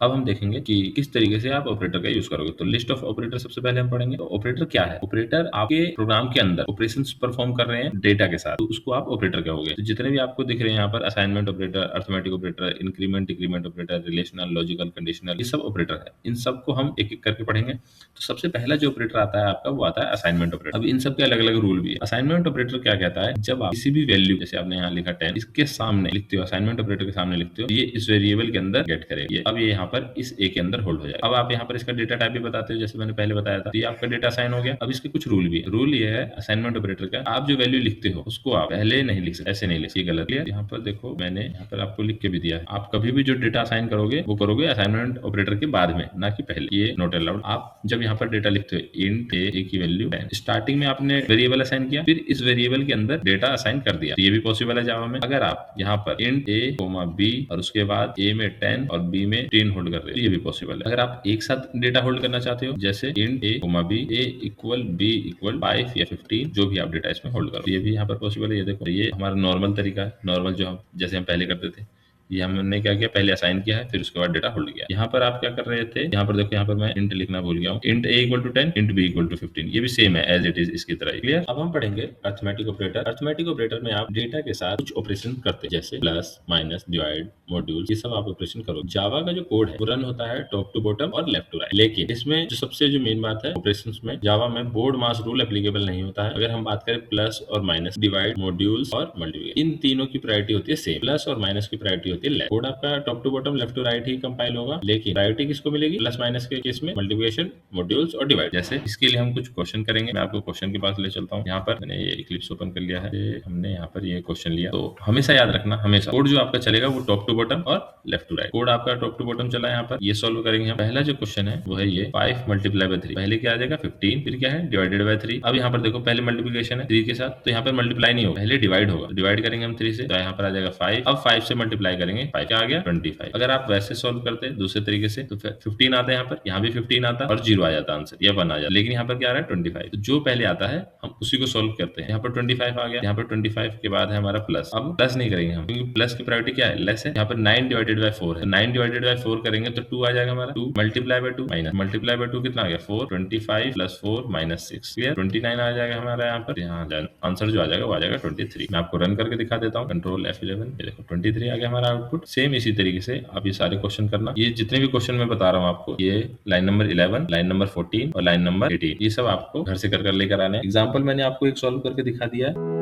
अब हम देखेंगे कि किस तरीके से आप ऑपरेटर का यूज करोगे। तो लिस्ट ऑफ ऑपरेटर सबसे पहले हम पढ़ेंगे। तो ऑपरेटर क्या है? ऑपरेटर आपके प्रोग्राम के अंदर ऑपरेशंस परफॉर्म कर रहे हैं डेटा के साथ, तो उसको आप ऑपरेटर कहोगे। तो जितने भी आपको दिख रहे हैं यहाँ पर assignment operator, arithmetic operator, increment decrement operator, relational, logical, conditional, ये सब ऑपरेटर है। इन सबको हम एक एक करके पढ़ेंगे। तो सबसे पहला जो ऑपरेटर आता है आपका, वो आता है असाइनमेंट ऑपरेटर। अब इन सब के अलग अलग रूल भी है। असाइनमेंट ऑपरेटर क्या कहता है? जब आप किसी भी वैल्यू, जैसे आपने यहाँ लिखा 10, इसके सामने लिखते हो, असाइनमेंट ऑपरेटर के सामने लिखते हो, ये इस वेरिएबल के अंदर गेट करेगा। अब ये यहाँ पर इस ए के अंदर होल्ड हो जाएगा। अब आप यहाँ पर इसका डेटा टाइप भी बताते हो, जैसे मैंने पहले बताया था। ये आपका डेटा असाइन हो गया। अब इसके कुछ रूल भी है। रूल ये है असाइनमेंट ऑपरेटर का, आप जो वैल्यू लिखते हो उसको आप पहले नहीं लिख सकते, ऐसे नहीं लिख सकते, ये गलत है। यहाँ पर देखो, मैंने यहाँ पर आपको लिख के भी दिया है। आप कभी भी जो डेटा असाइन करोगे वो करोगे असाइनमेंट ऑपरेटर के बाद में, ना कि पहले। ये नॉट अलाउड। आप जब यहाँ पर डेटा लिखते हो इंट ए की वैल्यू 10, स्टार्टिंग में आपने वेरिएबल असाइन किया, फिर इस वेरिएबल के अंदर डेटा असाइन कर दिया, तो ये भी पॉसिबल है जावा में। अगर आप यहाँ पर इंट ए बी और उसके बाद ए में 10 और बी में 10 होल्ड कर रहे हो, तो ये भी पॉसिबल है। अगर आप एक साथ डेटा होल्ड करना चाहते हो, जैसे int A B, A equal B equal 5 या 15, जो भी आप डेटा इसमें होल्ड करो, तो ये भी यहाँ पर पॉसिबल है। ये देखो, ये हमारा नॉर्मल तरीका है, नॉर्मल जो हम जैसे हम पहले करते थे। ये हमने क्या किया, पहले असाइन किया है, फिर उसके बाद डेटा होल्ड किया। यहाँ पर आप क्या कर रहे थे? यहाँ पर देखो, यहाँ पर मैं इंट लिखना भूल गया हूँ। Int A equal to 10, int B equal to 15, ये भी सेम है एज इट इज इसकी तरह। क्लियर? अब हम पढ़ेंगे अर्थमेटिक ऑपरेटर। अर्थमेटिक ऑपरेटर में आप डेटा के साथ कुछ ऑपरेशन करते हैं, जैसे प्लस, माइनस, डिवाइड, मॉड्यूल, ये सब आप ऑपरेशन करो। जावा का जो कोड है वो रन होता है टॉप टू बॉटम और लेफ्ट टू राइट, लेकिन इसमें जो सबसे जो मेन बात है, ऑपरेशन में जावा में बोर्ड मास रूल एप्लीकेबल नहीं होता है। अगर हम बात करें प्लस और माइनस, डिवाइड, मॉड्यूल्स और मल्टीप्लिकेशन, इन तीनों की प्रायोरिटी होती है सेम। प्लस और माइनस की प्रायोरिटी होती है लेफ्ट। कोड आपका top to bottom, left to right ही कंपाइल होगा, लेकिन प्रायोरिटी किसको मिलेगी? प्लस माइनस के केस में मल्टीप्लिकेशन, मॉड्यूल्स और डिवाइड। जैसे इसके लिए हम कुछ क्वेश्चन करेंगे। मैं आपको क्वेश्चन के पास ले चलता हूँ। यहाँ पर मैंने ये इक्लिप्स ओपन कर लिया है। हमने यहाँ पर ये क्वेश्चन लिया, तो हमेशा याद रखना, हमेशा कोड जो आपका चलेगा वो टॉप टू बॉटम और लेफ्ट टू राइट। कोड आपका टॉप टू बॉटम चला है। यहाँ पर ये सॉल्व करेंगे हम। पहला जो क्वेश्चन है वो है ये 5 मल्टीप्लाई बाय 3। पहले क्या आ जाएगा? 15, फिर क्या है? Divided by 3। अब यहाँ पर देखो, पहले मल्टीप्लिकेशन है 3 के साथ, तो यहाँ पर मल्टीप्लाई नहीं होगा, पहले डिवाइड होगा। डिवाइड करेंगे हम 3 से, तो यहाँ पर आ जाएगा 5। अब 5 से मल्टीप्लाई करेंगे, 5 क्या आ गया? 25। अगर आप वैसे सॉल्व करते हैं दूसरे तरीके से, तो 15 आता है यहाँ पर, यहाँ भी 15 आता है और 0 आ जाता है आंसर, या 1 आ जाता। लेकिन यहाँ पर क्या आ रहा है? 25। तो जो पहले आता है हम उसी को सॉल्व करते हैं। यहाँ पर 25 आ गया। यहाँ पर 25 के बाद है हमारा प्लस। अब प्लस नहीं करेंगे हम, क्योंकि प्लस की प्रायोरिटी क्या है? लेस है। यहाँ पर 9 डिवाइडेड बाय 4 है, 9 डिवाइडेड बाय 4 करेंगे तो 2 आ जाएगा हमारा। 2 multiply by 2 minus multiply by 2 कितना आ गया? 4। 25 प्लस 4 माइनस 6, क्लियर? 29 आ जाएगा हमारा यहाँ पर। यहाँ आंसर जो आ जाएगा वो आ जाएगा 23। मैं आपको रन करके दिखा देता हूँ, कंट्रोल F11, ये देखो 23 आ गया हमारा आउटपुट। सेम इसी तरीके से आप ये सारे क्वेश्चन करना। ये जितने भी क्वेश्चन मैं बता रहा हूँ आपको, ये लाइन नंबर 11, लाइन नंबर 14 और लाइन नंबर 18, ये सब आपको घर से कर लेकर आने। एग्जाम्पल मैंने आपको एक सॉल्व करके दिखा दिया है।